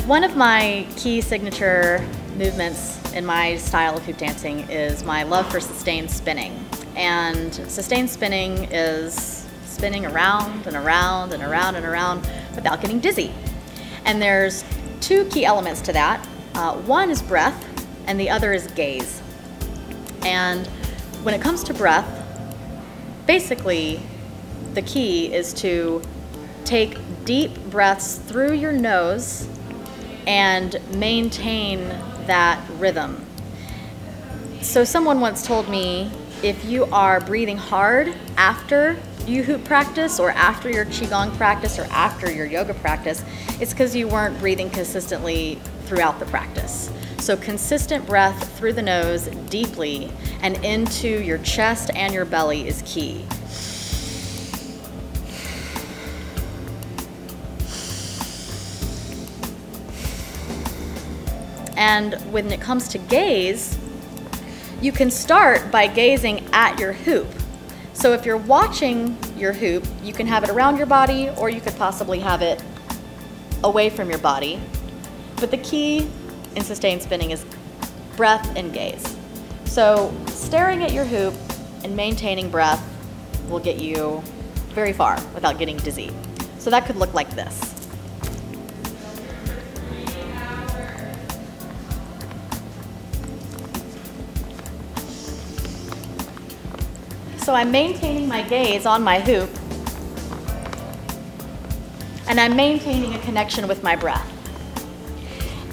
One of my key signature movements in my style of hoop dancing is my love for sustained spinning. And sustained spinning is spinning around and around and around and around without getting dizzy. And there's two key elements to that. One is breath and the other is gaze. And when it comes to breath, basically the key is to take deep breaths through your nose and maintain that rhythm. So someone once told me, if you are breathing hard after you hoop practice or after your Qigong practice or after your yoga practice, it's because you weren't breathing consistently throughout the practice. So consistent breath through the nose deeply and into your chest and your belly is key. And when it comes to gaze, you can start by gazing at your hoop. So if you're watching your hoop, you can have it around your body or you could possibly have it away from your body. But the key in sustained spinning is breath and gaze. So staring at your hoop and maintaining breath will get you very far without getting dizzy. So that could look like this. So I'm maintaining my gaze on my hoop, and I'm maintaining a connection with my breath.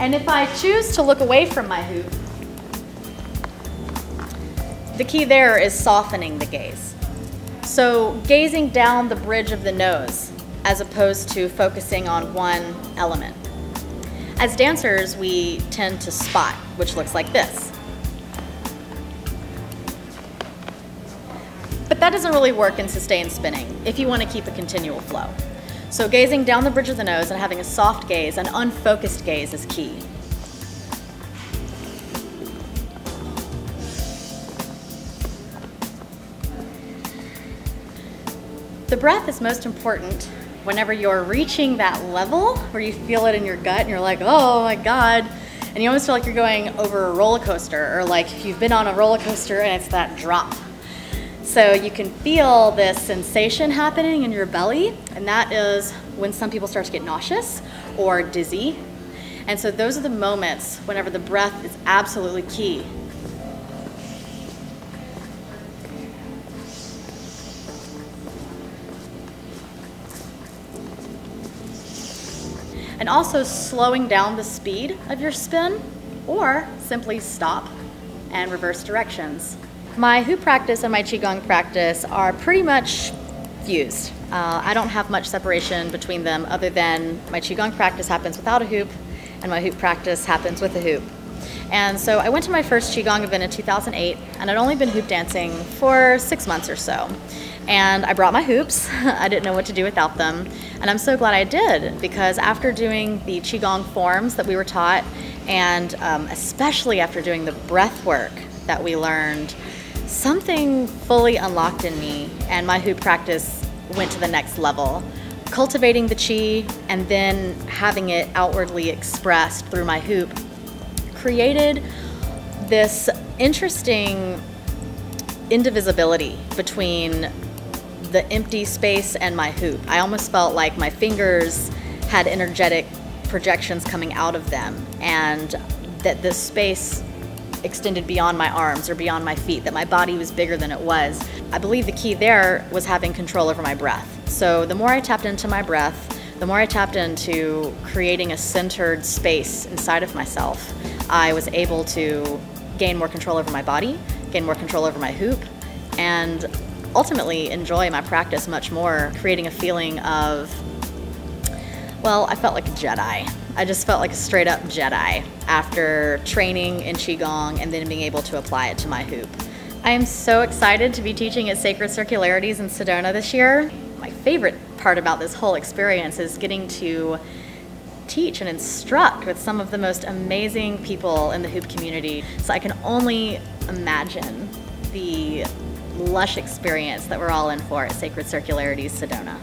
And if I choose to look away from my hoop, the key there is softening the gaze. So gazing down the bridge of the nose as opposed to focusing on one element. As dancers, we tend to spot, which looks like this. But that doesn't really work in sustained spinning if you want to keep a continual flow. So gazing down the bridge of the nose and having a soft gaze, an unfocused gaze is key. The breath is most important whenever you're reaching that level where you feel it in your gut and you're like, oh my God. And you almost feel like you're going over a roller coaster, or like if you've been on a roller coaster and it's that drop. So you can feel this sensation happening in your belly, and that is when some people start to get nauseous or dizzy. And so those are the moments whenever the breath is absolutely key. And also slowing down the speed of your spin, or simply stop and reverse directions. My hoop practice and my Qigong practice are pretty much fused. I don't have much separation between them other than my Qigong practice happens without a hoop and my hoop practice happens with a hoop. And so I went to my first Qigong event in 2008, and I'd only been hoop dancing for 6 months or so. And I brought my hoops. I didn't know what to do without them. And I'm so glad I did, because after doing the Qigong forms that we were taught, and especially after doing the breath work that we learned, something fully unlocked in me, and my hoop practice went to the next level. Cultivating the Qi and then having it outwardly expressed through my hoop created this interesting indivisibility between the empty space and my hoop. I almost felt like my fingers had energetic projections coming out of them, and that this space extended beyond my arms or beyond my feet, that my body was bigger than it was. I believe the key there was having control over my breath. So the more I tapped into my breath, the more I tapped into creating a centered space inside of myself, I was able to gain more control over my body, gain more control over my hoop, and ultimately enjoy my practice much more, creating a feeling of, well, I felt like a Jedi. I just felt like a straight up Jedi after training in Qigong and then being able to apply it to my hoop. I am so excited to be teaching at Sacred Circularities in Sedona this year. My favorite part about this whole experience is getting to teach and instruct with some of the most amazing people in the hoop community. So I can only imagine the lush experience that we're all in for at Sacred Circularities Sedona.